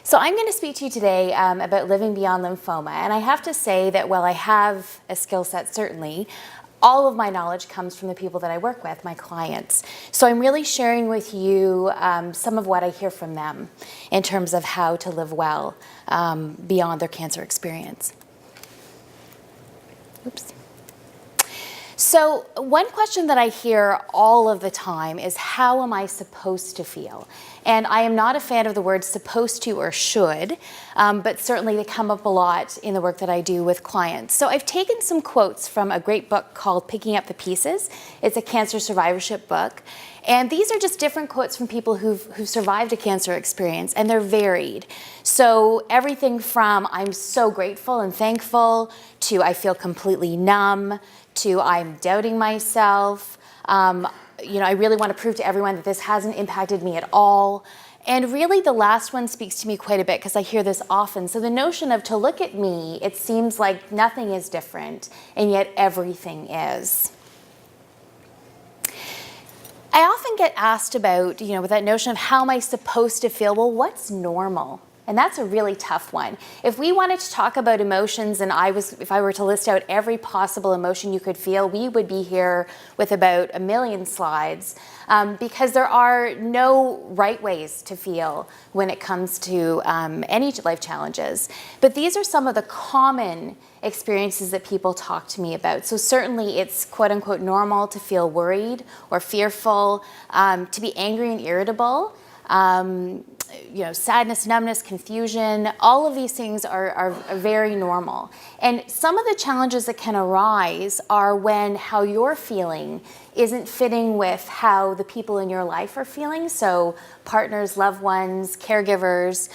So I'm going to speak to you today about living beyond lymphoma. And I have to say that while I have a skill set, certainly, all of my knowledge comes from the people that I work with, my clients. So I'm really sharing with you some of what I hear from them in terms of how to live well beyond their cancer experience. Oops. So one question that I hear all of the time is, how am I supposed to feel? And I am not a fan of the words supposed to or should, but certainly they come up a lot in the work that I do with clients. So I've taken some quotes from a great book called Picking Up the Pieces. It's a cancer survivorship book. And these are just different quotes from people who've survived a cancer experience, and they're varied. So everything from I'm so grateful and thankful, to I feel completely numb, to I'm doubting myself, I really want to prove to everyone that this hasn't impacted me at all. And really the last one speaks to me quite a bit because I hear this often. So the notion of, to look at me, it seems like nothing is different, and yet everything is. I often get asked about, with that notion of how am I supposed to feel? Well, what's normal? And that's a really tough one. If we wanted to talk about emotions and if I were to list out every possible emotion you could feel, we would be here with about 1 million slides because there are no right ways to feel when it comes to any life challenges. But these are some of the common experiences that people talk to me about. So certainly it's quote unquote normal to feel worried or fearful, to be angry and irritable, sadness, numbness, confusion, all of these things are very normal. And some of the challenges that can arise are when how you're feeling isn't fitting with how the people in your life are feeling. So partners, loved ones, caregivers,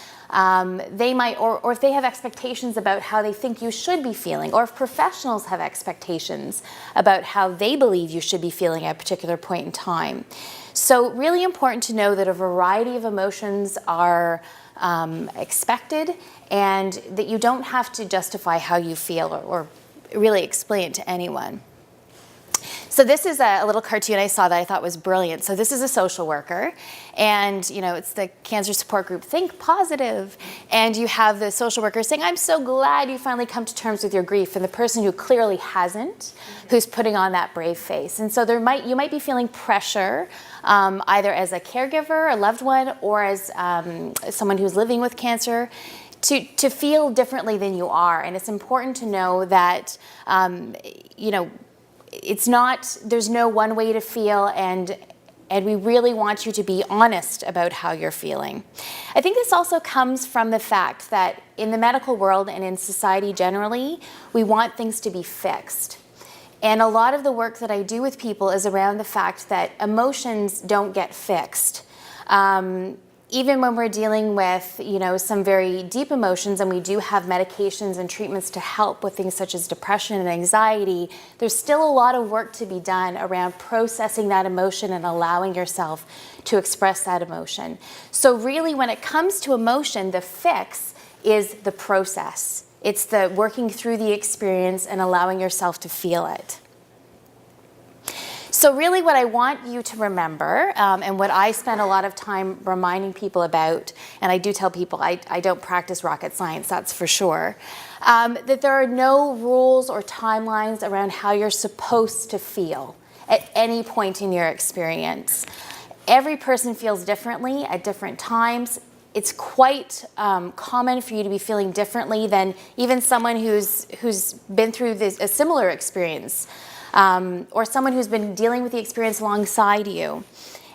they might, or if they have expectations about how they think you should be feeling, or if professionals have expectations about how they believe you should be feeling at a particular point in time. So really important to know that a variety of emotions are expected, and that you don't have to justify how you feel or really explain it to anyone. So this is a little cartoon I saw that I thought was brilliant. So this is a social worker, and it's the cancer support group Think Positive, and you have the social worker saying, I'm so glad you finally come to terms with your grief, and the person who clearly hasn't, who's putting on that brave face. And so you might be feeling pressure, either as a caregiver, a loved one, or as someone who's living with cancer, to feel differently than you are. And it's important to know that there's no one way to feel, and we really want you to be honest about how you're feeling. I think this also comes from the fact that in the medical world and in society generally, we want things to be fixed. And a lot of the work that I do with people is around the fact that emotions don't get fixed. Even when we're dealing with, some very deep emotions, and we do have medications and treatments to help with things such as depression and anxiety, there's still a lot of work to be done around processing that emotion and allowing yourself to express that emotion. So really, when it comes to emotion, the fix is the process. It's the working through the experience and allowing yourself to feel it. So really what I want you to remember, and what I spend a lot of time reminding people about, and I do tell people I don't practice rocket science, that's for sure, that there are no rules or timelines around how you're supposed to feel at any point in your experience. Every person feels differently at different times. It's quite common for you to be feeling differently than even someone who's been through a similar experience. Or someone who's been dealing with the experience alongside you.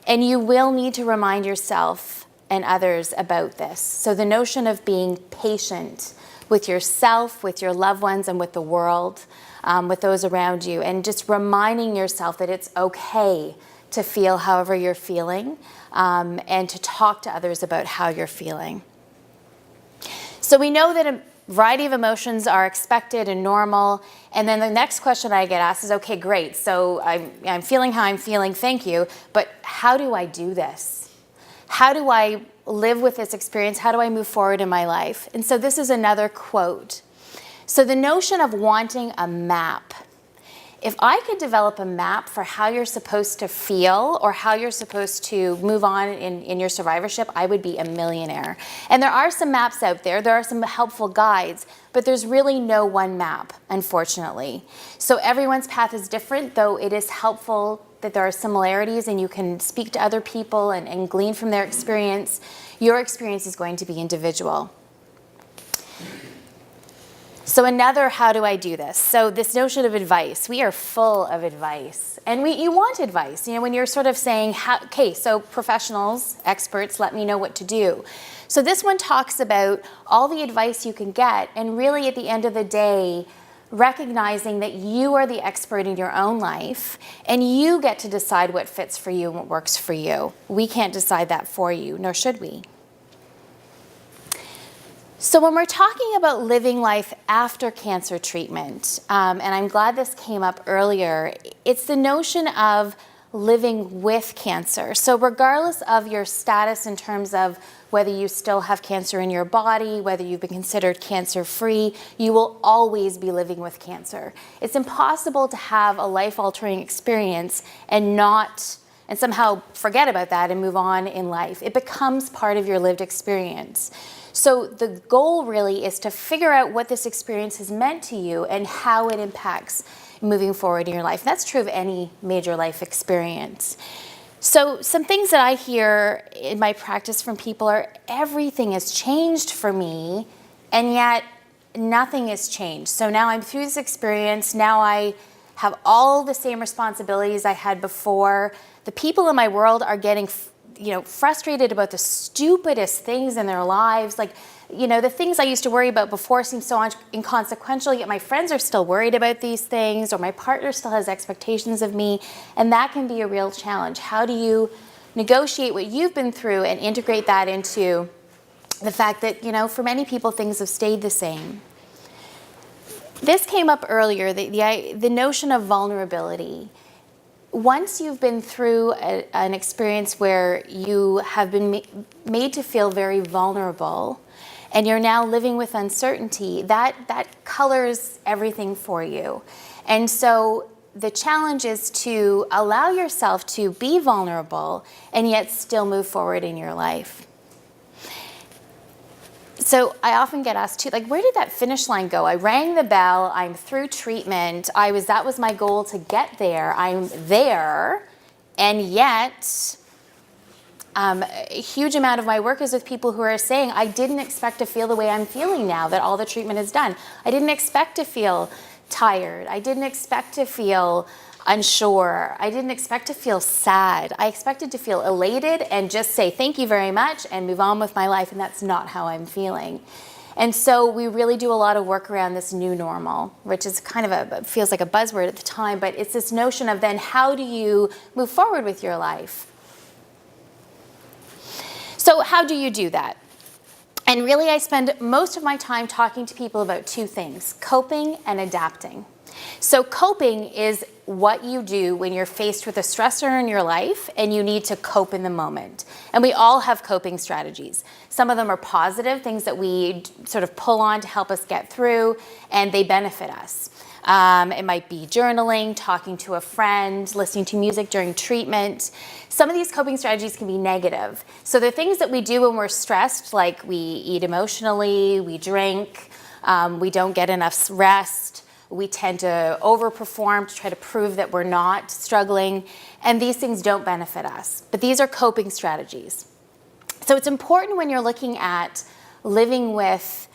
And you will need to remind yourself and others about this. So the notion of being patient with yourself, with your loved ones, and with the world, with those around you, and just reminding yourself that it's okay to feel however you're feeling, and to talk to others about how you're feeling. So we know that a variety of emotions are expected and normal. And then the next question I get asked is, okay, great, so I'm feeling how I'm feeling, thank you, but how do I do this? How do I live with this experience? How do I move forward in my life? And so this is another quote. So the notion of wanting a map If I could develop a map for how you're supposed to feel or how you're supposed to move on in your survivorship, I would be a millionaire. And there are some maps out there. There are some helpful guides, but there's really no one map, unfortunately. So everyone's path is different, though it is helpful that there are similarities and you can speak to other people and glean from their experience. Your experience is going to be individual. So another, how do I do this? So this notion of advice, we are full of advice. And you want advice, when you're sort of saying, okay, so professionals, experts, let me know what to do. So this one talks about all the advice you can get, and really at the end of the day, recognizing that you are the expert in your own life, and you get to decide what fits for you and what works for you. We can't decide that for you, nor should we. So when we're talking about living life after cancer treatment, and I'm glad this came up earlier, it's the notion of living with cancer. So regardless of your status in terms of whether you still have cancer in your body, whether you've been considered cancer-free, you will always be living with cancer. It's impossible to have a life-altering experience and somehow forget about that and move on in life. It becomes part of your lived experience. So the goal really is to figure out what this experience has meant to you and how it impacts moving forward in your life. That's true of any major life experience. So some things that I hear in my practice from people are, everything has changed for me, and yet nothing has changed. So now I'm through this experience, now I have all the same responsibilities I had before. The people in my world are getting frustrated about the stupidest things in their lives. The things I used to worry about before seem so inconsequential, yet my friends are still worried about these things, or my partner still has expectations of me, and that can be a real challenge. How do you negotiate what you've been through and integrate that into the fact that, for many people, things have stayed the same? This came up earlier, the notion of vulnerability. Once you've been through an experience where you have been made to feel very vulnerable, and you're now living with uncertainty, that colors everything for you. And so the challenge is to allow yourself to be vulnerable and yet still move forward in your life. So I often get asked too, where did that finish line go? I rang the bell, I'm through treatment, that was my goal to get there, I'm there, and yet a huge amount of my work is with people who are saying, I didn't expect to feel the way I'm feeling now that all the treatment is done. I didn't expect to feel tired. I didn't expect to feel unsure. I didn't expect to feel sad. I expected to feel elated and just say thank you very much and move on with my life, and that's not how I'm feeling. And so we really do a lot of work around this new normal, which is kind of feels like a buzzword at the time, but it's this notion of then how do you move forward with your life? So how do you do that? And really I spend most of my time talking to people about two things, coping and adapting. So coping is what you do when you're faced with a stressor in your life and you need to cope in the moment. And we all have coping strategies. Some of them are positive, things that we sort of pull on to help us get through, and they benefit us. It might be journaling, talking to a friend, listening to music during treatment. Some of these coping strategies can be negative. So they're things that we do when we're stressed, like we eat emotionally, we drink, we don't get enough rest, we tend to overperform to try to prove that we're not struggling, and these things don't benefit us. But these are coping strategies. So it's important when you're looking at living with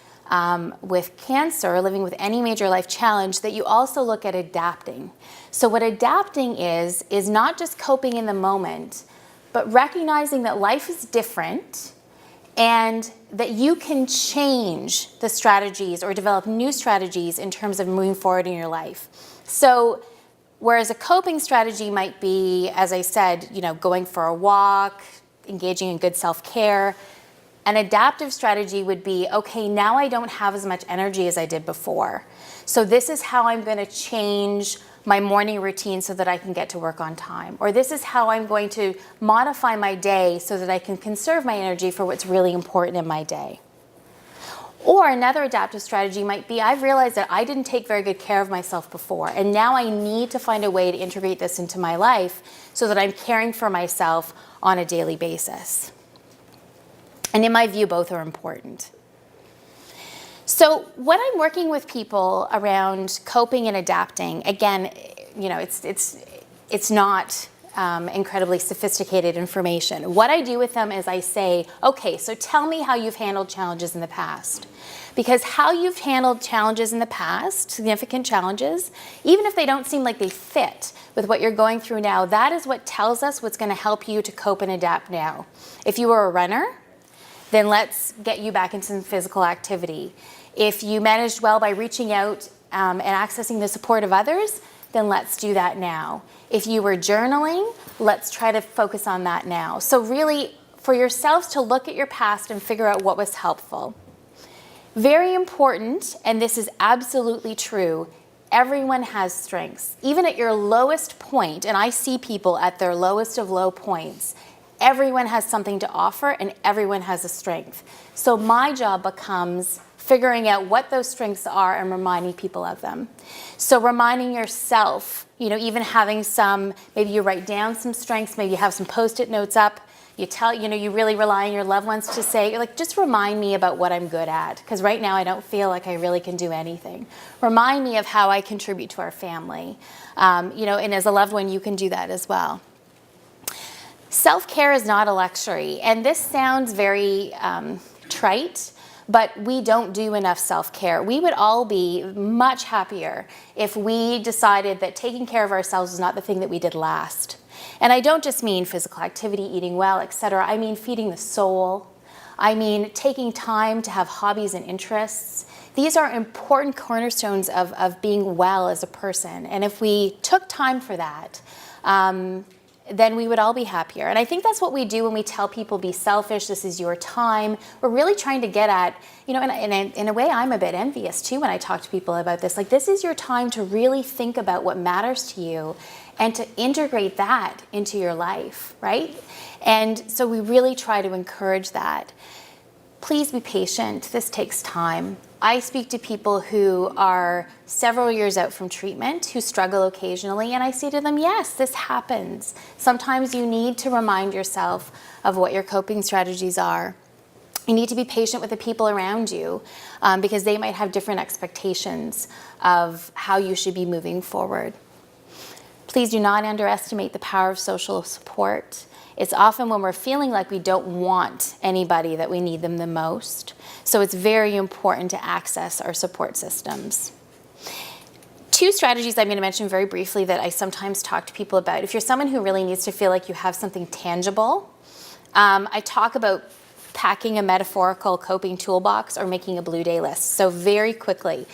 cancer, living with any major life challenge, that you also look at adapting. So what adapting is not just coping in the moment, but recognizing that life is different and that you can change the strategies or develop new strategies in terms of moving forward in your life. So whereas a coping strategy might be, as I said, going for a walk, engaging in good self-care, an adaptive strategy would be, okay, now I don't have as much energy as I did before. So this is how I'm going to change my morning routine so that I can get to work on time. Or this is how I'm going to modify my day so that I can conserve my energy for what's really important in my day. Or another adaptive strategy might be, I've realized that I didn't take very good care of myself before, and now I need to find a way to integrate this into my life so that I'm caring for myself on a daily basis. And in my view, both are important. So when I'm working with people around coping and adapting, again, it's not incredibly sophisticated information. What I do with them is I say, okay, so tell me how you've handled challenges in the past. Because how you've handled challenges in the past, significant challenges, even if they don't seem like they fit with what you're going through now, that is what tells us what's going to help you to cope and adapt now. If you were a runner, then let's get you back into some physical activity. If you managed well by reaching out and accessing the support of others, then let's do that now. If you were journaling, let's try to focus on that now. So really, for yourselves to look at your past and figure out what was helpful. Very important, and this is absolutely true, everyone has strengths. Even at your lowest point, and I see people at their lowest of low points, everyone has something to offer and everyone has a strength. So my job becomes figuring out what those strengths are and reminding people of them. So reminding yourself, even having some, maybe you write down some strengths, maybe you have some Post-it notes up, you really rely on your loved ones to say, just remind me about what I'm good at, because right now I don't feel like I really can do anything. Remind me of how I contribute to our family. And as a loved one, you can do that as well. Self-care is not a luxury, and this sounds very trite, but we don't do enough self-care. We would all be much happier if we decided that taking care of ourselves is not the thing that we did last. And I don't just mean physical activity, eating well, etc. I mean feeding the soul. I mean taking time to have hobbies and interests. These are important cornerstones of being well as a person. And if we took time for that, then we would all be happier. And I think that's what we do when we tell people, be selfish, this is your time. We're really trying to get at, in a way I'm a bit envious too when I talk to people about this. This is your time to really think about what matters to you and to integrate that into your life, right? And so we really try to encourage that. Please be patient, this takes time. I speak to people who are several years out from treatment, who struggle occasionally, and I say to them, yes, this happens. Sometimes you need to remind yourself of what your coping strategies are. You need to be patient with the people around you because they might have different expectations of how you should be moving forward. Please do not underestimate the power of social support. It's often when we're feeling like we don't want anybody that we need them the most. So it's very important to access our support systems. Two strategies I'm going to mention very briefly that I sometimes talk to people about. If you're someone who really needs to feel like you have something tangible, I talk about packing a metaphorical coping toolbox or making a blue day list. So very quickly,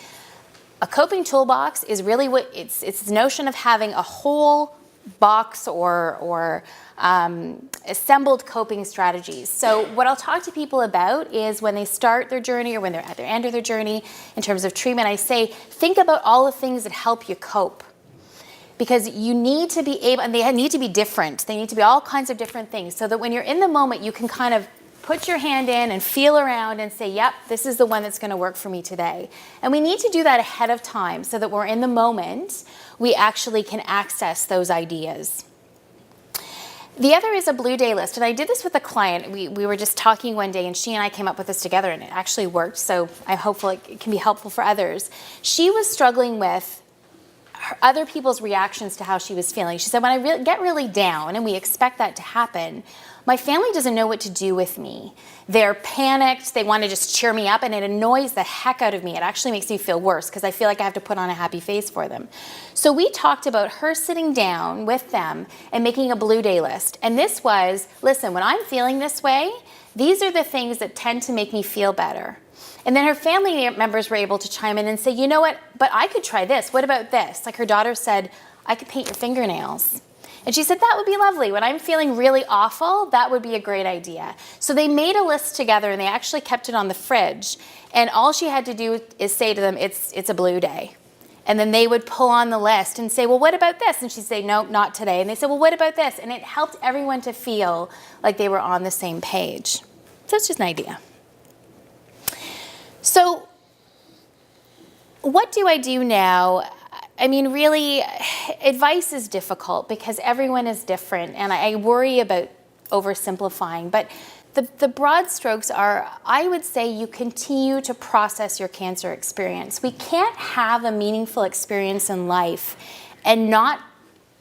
a coping toolbox is really it's the notion of having a whole box or assembled coping strategies. So what I'll talk to people about is when they start their journey or when they're at the end of their journey in terms of treatment, I say, think about all the things that help you cope. Because you need to be able, and they need to be different. They need to be all kinds of different things so that when you're in the moment, you can kind of put your hand in and feel around and say, yep, this is the one that's going to work for me today. And we need to do that ahead of time so that we're in the moment, we actually can access those ideas. The other is a blue day list. And I did this with a client. We were just talking one day and she and I came up with this together and it actually worked. So I'm hopeful it can be helpful for others. She was struggling with other people's reactions to how she was feeling. She said, when I get really down, and we expect that to happen, my family doesn't know what to do with me. They're panicked, they want to just cheer me up, and it annoys the heck out of me. It actually makes me feel worse because I feel like I have to put on a happy face for them. So we talked about her sitting down with them and making a blue day list. And this was, listen, when I'm feeling this way, these are the things that tend to make me feel better. And then her family members were able to chime in and say, you know what, but I could try this. What about this? Like her daughter said, I could paint your fingernails. And she said, that would be lovely. When I'm feeling really awful, that would be a great idea. So they made a list together and they actually kept it on the fridge. And all she had to do is say to them, it's a blue day. And then they would pull on the list and say, well, what about this? And she'd say, no, not today. And they said, well, what about this? And it helped everyone to feel like they were on the same page. So it's just an idea. So So what do I do now? I mean, really, advice is difficult because everyone is different, and I worry about oversimplifying. But the broad strokes are, I would say you continue to process your cancer experience. We can't have a meaningful experience in life and not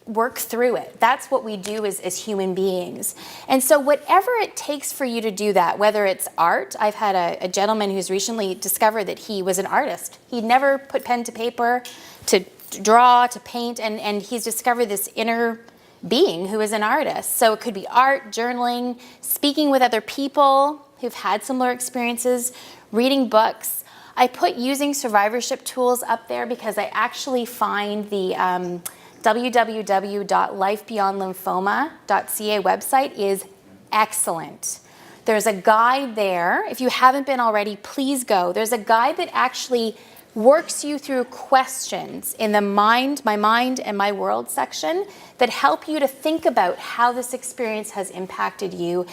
work through it. That's what we do as human beings. And so whatever it takes for you to do that, whether it's art, I've had a gentleman who's recently discovered that he was an artist. He'd never put pen to paper to draw, to paint, and he's discovered this inner being who is an artist. So it could be art, journaling, speaking with other people who've had similar experiences, reading books. I put using survivorship tools up there because I actually find the www.lifebeyondlymphoma.ca website is excellent. There's a guide there. If you haven't been already, please go. There's a guide that actually works you through questions in the mind, my mind and my world section that help you to think about how this experience has impacted you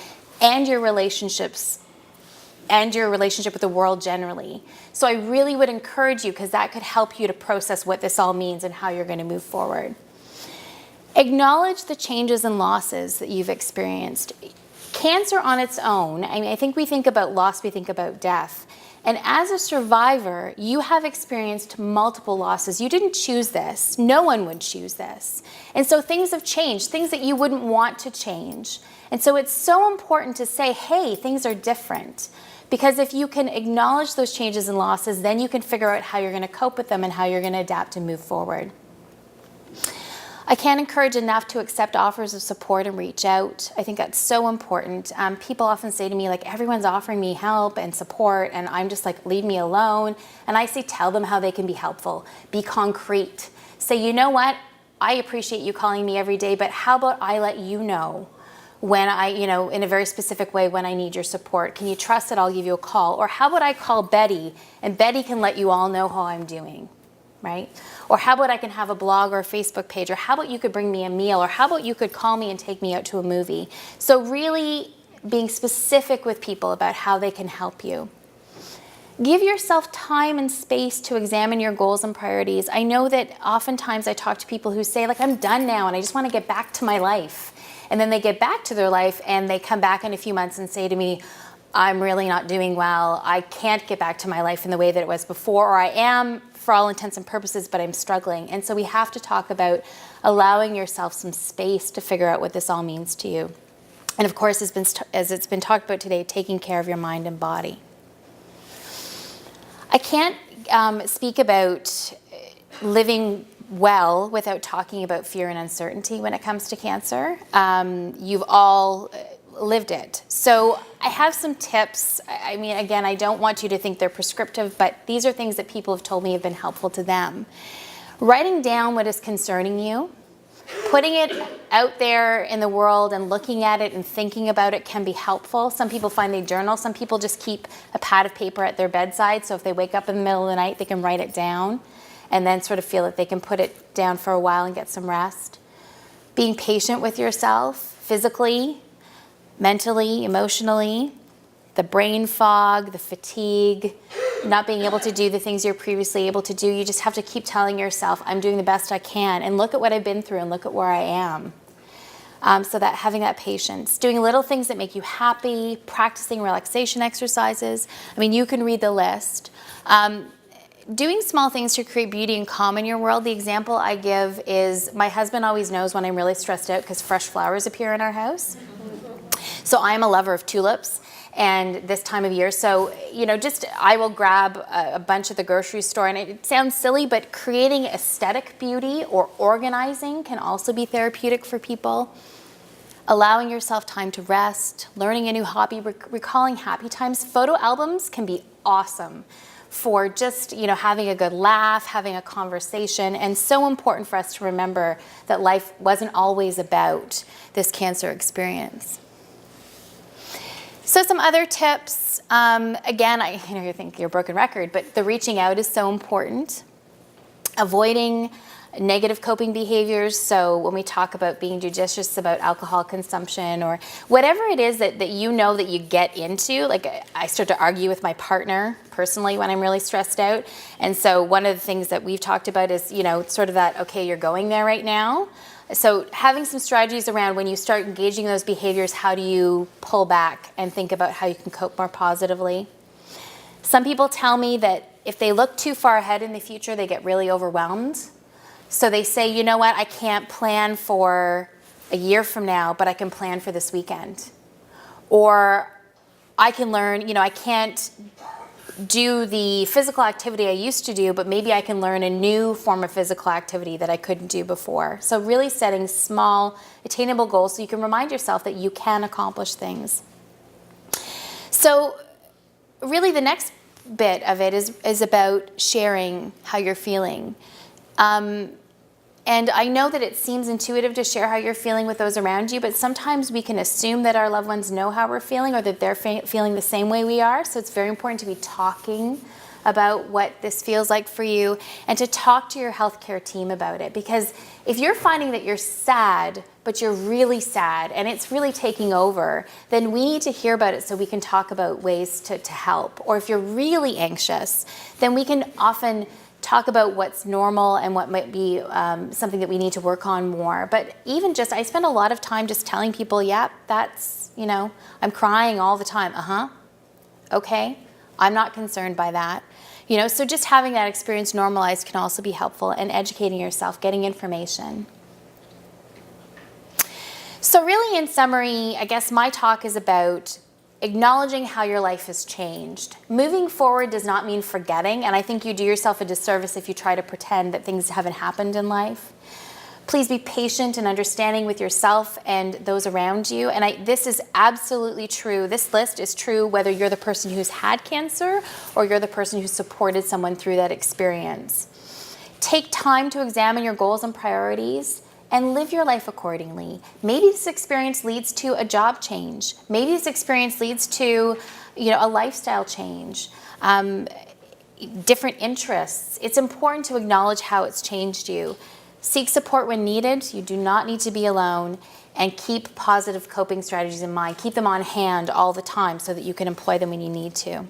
and your relationships and your relationship with the world generally. So I really would encourage you, because that could help you to process what this all means and how you're going to move forward. Acknowledge the changes and losses that you've experienced. Cancer on its own, I mean, I think we think about loss, we think about death. And as a survivor, you have experienced multiple losses. You didn't choose this. No one would choose this. And so things have changed, things that you wouldn't want to change. And so it's so important to say, hey, things are different. Because if you can acknowledge those changes and losses, then you can figure out how you're going to cope with them and how you're going to adapt and move forward. I can't encourage enough to accept offers of support and reach out. I think that's so important. People often say to me, like, everyone's offering me help and support, and I'm just like, leave me alone. And I say, tell them how they can be helpful. Be concrete. Say, you know what? I appreciate you calling me every day, but how about I let you know when in a very specific way when I need your support? Can you trust that I'll give you a call? Or how about I call Betty, and Betty can let you all know how I'm doing, right? Or how about I can have a blog or a Facebook page? Or how about you could bring me a meal? Or how about you could call me and take me out to a movie? So really being specific with people about how they can help you. Give yourself time and space to examine your goals and priorities. I know that oftentimes I talk to people who say, like, I'm done now and I just want to get back to my life. And then they get back to their life and they come back in a few months and say to me, I'm really not doing well. I can't get back to my life in the way that it was before, or I am for all intents and purposes, but I'm struggling. And so we have to talk about allowing yourself some space to figure out what this all means to you. And of course, as it's been talked about today, taking care of your mind and body. I can't speak about living well without talking about fear and uncertainty when it comes to cancer. You've all lived it. So I have some tips. I mean, again, I don't want you to think they're prescriptive, but these are things that people have told me have been helpful to them. Writing down what is concerning you, putting it out there in the world and looking at it and thinking about it can be helpful. Some people find they journal. Some people just keep a pad of paper at their bedside. So if they wake up in the middle of the night, they can write it down and then sort of feel that they can put it down for a while and get some rest. Being patient with yourself, physically, mentally, emotionally, the brain fog, the fatigue, not being able to do the things you're previously able to do. You just have to keep telling yourself, I'm doing the best I can, and look at what I've been through and look at where I am. So that having that patience, doing little things that make you happy, practicing relaxation exercises. I mean, you can read the list. Doing small things to create beauty and calm in your world. The example I give is my husband always knows when I'm really stressed out because fresh flowers appear in our house. So I'm a lover of tulips and this time of year. So, I will grab a bunch at the grocery store, and it sounds silly, but creating aesthetic beauty or organizing can also be therapeutic for people. Allowing yourself time to rest, learning a new hobby, recalling happy times. Photo albums can be awesome for just, having a good laugh, having a conversation, and so important for us to remember that life wasn't always about this cancer experience. So some other tips, again, you think you're a broken record, but the reaching out is so important. Avoiding negative coping behaviors. So when we talk about being judicious about alcohol consumption or whatever it is that you know that you get into, like I start to argue with my partner personally when I'm really stressed out. And so one of the things that we've talked about is, sort of that, okay, you're going there right now. So having some strategies around when you start engaging those behaviors, how do you pull back and think about how you can cope more positively? Some people tell me that if they look too far ahead in the future, they get really overwhelmed. So they say, you know what, I can't plan for a year from now, but I can plan for this weekend. Or I can learn, I can't do the physical activity I used to do, but maybe I can learn a new form of physical activity that I couldn't do before. So really setting small, attainable goals so you can remind yourself that you can accomplish things. So really the next bit of it is about sharing how you're feeling. And I know that it seems intuitive to share how you're feeling with those around you, but sometimes we can assume that our loved ones know how we're feeling or that they're feeling the same way we are. So it's very important to be talking about what this feels like for you and to talk to your healthcare team about it. Because if you're finding that you're sad, but you're really sad and it's really taking over, then we need to hear about it so we can talk about ways to help. Or if you're really anxious, then we can often talk about what's normal and what might be something that we need to work on more. But even just, I spend a lot of time just telling people, yeah, that's, I'm crying all the time. Okay, I'm not concerned by that. So just having that experience normalized can also be helpful, and educating yourself, getting information. So really, in summary, I guess my talk is about acknowledging how your life has changed. Moving forward does not mean forgetting, and I think you do yourself a disservice if you try to pretend that things haven't happened in life. Please be patient and understanding with yourself and those around you. And this is absolutely true. This list is true whether you're the person who's had cancer or you're the person who supported someone through that experience. Take time to examine your goals and priorities and live your life accordingly. Maybe this experience leads to a job change. Maybe this experience leads to, a lifestyle change, different interests. It's important to acknowledge how it's changed you. Seek support when needed. You do not need to be alone. And keep positive coping strategies in mind. Keep them on hand all the time so that you can employ them when you need to.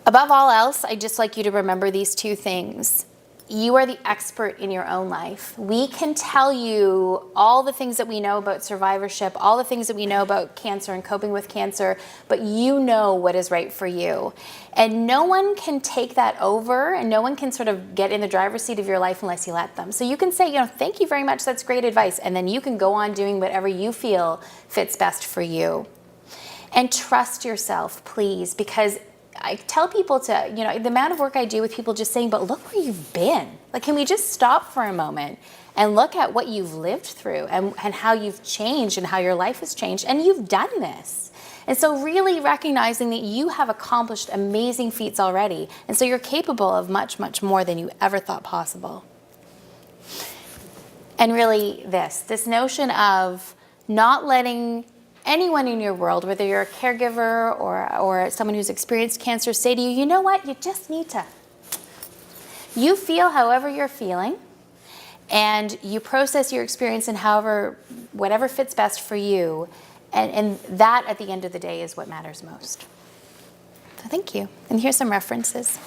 Above all else, I'd just like you to remember these two things. You are the expert in your own life. We can tell you all the things that we know about survivorship, all the things that we know about cancer and coping with cancer, but you know what is right for you. And no one can take that over, and no one can sort of get in the driver's seat of your life unless you let them. So you can say, thank you very much, that's great advice, and then you can go on doing whatever you feel fits best for you. And trust yourself, please, because I tell people to, the amount of work I do with people just saying, but look where you've been. Like, can we just stop for a moment and look at what you've lived through and how you've changed and how your life has changed, and you've done this. And so really recognizing that you have accomplished amazing feats already, and so you're capable of much, much more than you ever thought possible. And really this notion of not letting anyone in your world, whether you're a caregiver or someone who's experienced cancer, say to you, you know what, you just need to. You feel however you're feeling, and you process your experience in whatever fits best for you, and that at the end of the day is what matters most. So thank you. And here's some references.